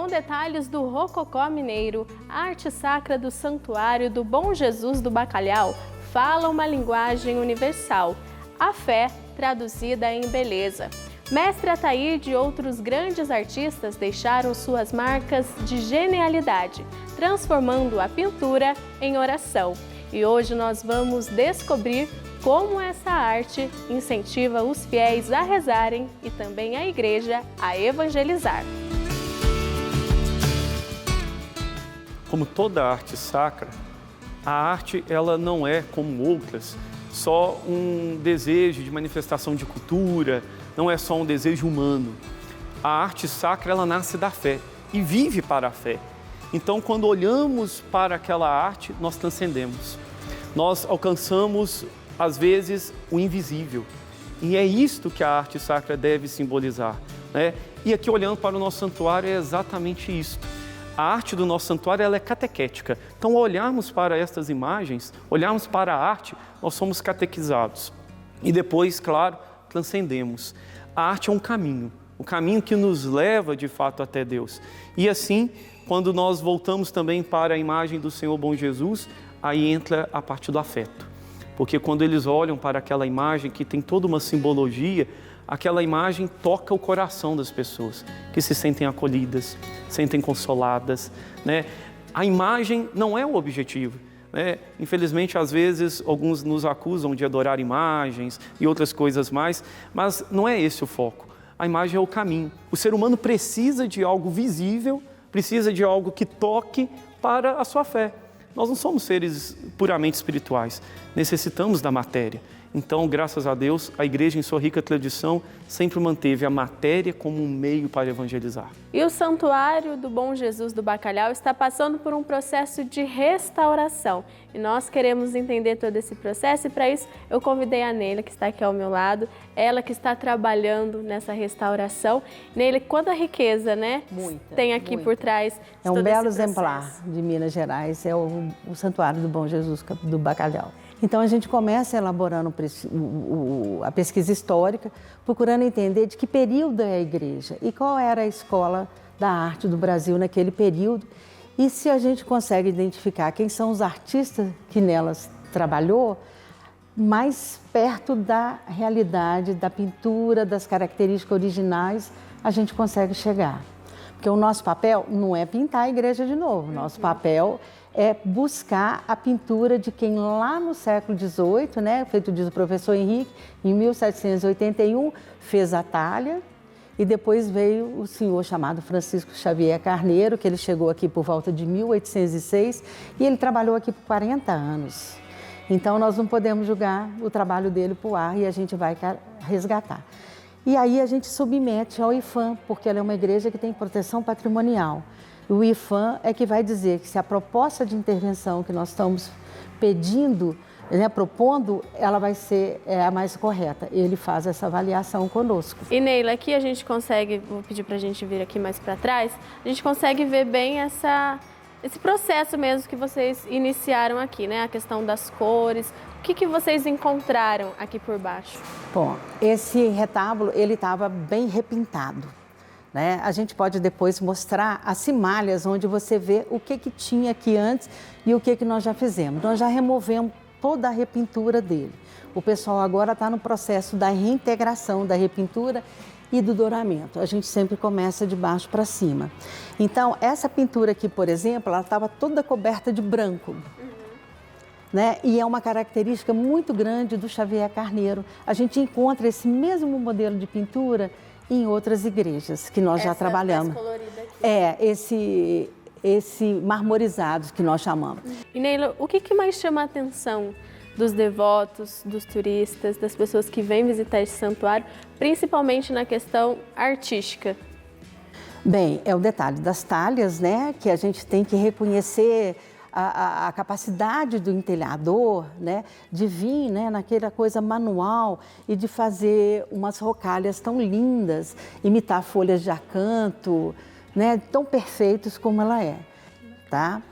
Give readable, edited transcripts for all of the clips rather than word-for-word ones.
Com detalhes do Rococó mineiro, a arte sacra do Santuário do Bom Jesus do Bacalhau fala uma linguagem universal, a fé traduzida em beleza. Mestre Ataíde e outros grandes artistas deixaram suas marcas de genialidade, transformando a pintura em oração. E hoje nós vamos descobrir como essa arte incentiva os fiéis a rezarem e também a igreja a evangelizar. Como toda arte sacra, a arte ela não é, como outras, só um desejo de manifestação de cultura, não é só um desejo humano. A arte sacra ela nasce da fé e vive para a fé. Então, quando olhamos para aquela arte, nós transcendemos. Nós alcançamos, às vezes, o invisível. E é isto que a arte sacra deve simbolizar, né? E aqui, olhando para o nosso santuário, é exatamente isto. A arte do nosso santuário ela é catequética. Então, ao olharmos para estas imagens, olharmos para a arte, nós somos catequizados. E depois, claro, transcendemos. A arte é um caminho, o caminho que nos leva, de fato, até Deus. E assim, quando nós voltamos também para a imagem do Senhor Bom Jesus, aí entra a parte do afeto. Porque quando eles olham para aquela imagem que tem toda uma simbologia, aquela imagem toca o coração das pessoas, que se sentem acolhidas, sentem consoladas, né? A imagem não é o objetivo, né? Infelizmente, às vezes, alguns nos acusam de adorar imagens e outras coisas mais, mas não é esse o foco. A imagem é o caminho. O ser humano precisa de algo visível, precisa de algo que toque para a sua fé. Nós não somos seres puramente espirituais, necessitamos da matéria. Então, graças a Deus, a igreja, em sua rica tradição, sempre manteve a matéria como um meio para evangelizar. E o Santuário do Bom Jesus do Bacalhau está passando por um processo de restauração. E nós queremos entender todo esse processo e, para isso, eu convidei a Neila, que está aqui ao meu lado, ela que está trabalhando nessa restauração. Neila, quanta riqueza, né? Muita, tem aqui por trás de É um todo belo esse exemplar de Minas Gerais, é o Santuário do Bom Jesus do Bacalhau. Então, a gente começa elaborando a pesquisa histórica, procurando entender de que período é a igreja e qual era a escola da arte do Brasil naquele período. E se a gente consegue identificar quem são os artistas que nelas trabalhou, mais perto da realidade, da pintura, das características originais, a gente consegue chegar. Porque o nosso papel não é pintar a igreja de novo, nosso papel é buscar a pintura de quem lá no século XVIII, né, feito diz o professor Henrique, em 1781, fez a talha, e depois veio o senhor chamado Francisco Xavier Carneiro, que ele chegou aqui por volta de 1806, e ele trabalhou aqui por 40 anos. Então, nós não podemos julgar o trabalho dele por ar e a gente vai resgatar. E aí a gente submete ao IPHAN, porque ela é uma igreja que tem proteção patrimonial. O IPHAN é que vai dizer que se a proposta de intervenção que nós estamos pedindo, né, propondo, ela vai ser a mais correta. Ele faz essa avaliação conosco. E Neila, aqui a gente consegue, vou pedir para a gente vir aqui mais para trás, a gente consegue ver bem esse processo mesmo que vocês iniciaram aqui, né? A questão das cores. O que vocês encontraram aqui por baixo? Bom, esse retábulo, ele estava bem repintado. Né? A gente pode depois mostrar as cimalhas, onde você vê o que tinha aqui antes e o que nós já fizemos. Nós já removemos toda a repintura dele. O pessoal agora está no processo da reintegração da repintura e do douramento. A gente sempre começa de baixo para cima. Então, essa pintura aqui, por exemplo, ela estava toda coberta de branco. Né? E é uma característica muito grande do Xavier Carneiro. A gente encontra esse mesmo modelo de pintura em outras igrejas que nós já trabalhamos. Aqui. Esse marmorizado que nós chamamos. E Neila, o que mais chama a atenção dos devotos, dos turistas, das pessoas que vêm visitar esse santuário, principalmente na questão artística? Bem, é o detalhe das talhas, né? Que a gente tem que reconhecer a capacidade do entelhador, né, de vir, né, naquela coisa manual e de fazer umas rocalhas tão lindas, imitar folhas de acanto, né, tão perfeitos como ela é, tá?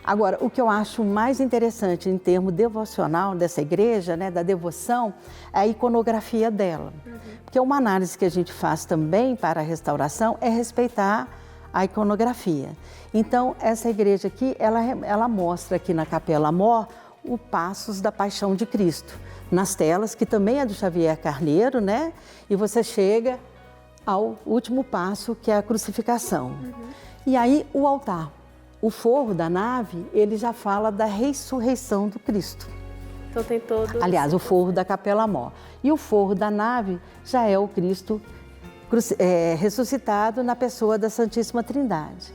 Agora, o que eu acho mais interessante em termos devocional dessa igreja, né, da devoção, é a iconografia dela. Porque uma análise que a gente faz também para a restauração é respeitar a iconografia. Então, essa igreja aqui, ela mostra aqui na Capela Mor o Passos da Paixão de Cristo, nas telas, que também é do Xavier Carneiro, né? E você chega ao último passo, que é a crucificação. E aí, o altar. O forro da nave, ele já fala da ressurreição do Cristo. Então tem todos... Aliás, o forro da Capela Mor. E o forro da nave já é o Cristo ressuscitado na pessoa da Santíssima Trindade.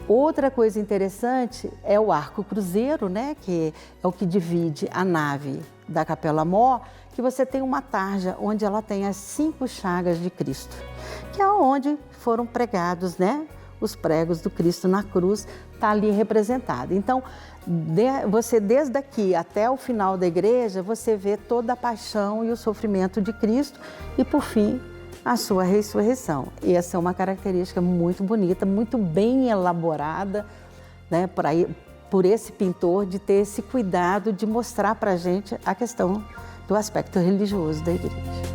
Outra coisa interessante é o arco cruzeiro, né, que é o que divide a nave da Capela Mor, que você tem uma tarja onde ela tem as 5 chagas de Cristo, que é onde foram pregados, né, os pregos do Cristo na cruz, está ali representado. Então, você desde aqui até o final da igreja, você vê toda a paixão e o sofrimento de Cristo e, por fim, a sua ressurreição. E essa é uma característica muito bonita, muito bem elaborada, né, por esse pintor, de ter esse cuidado de mostrar para a gente a questão do aspecto religioso da igreja.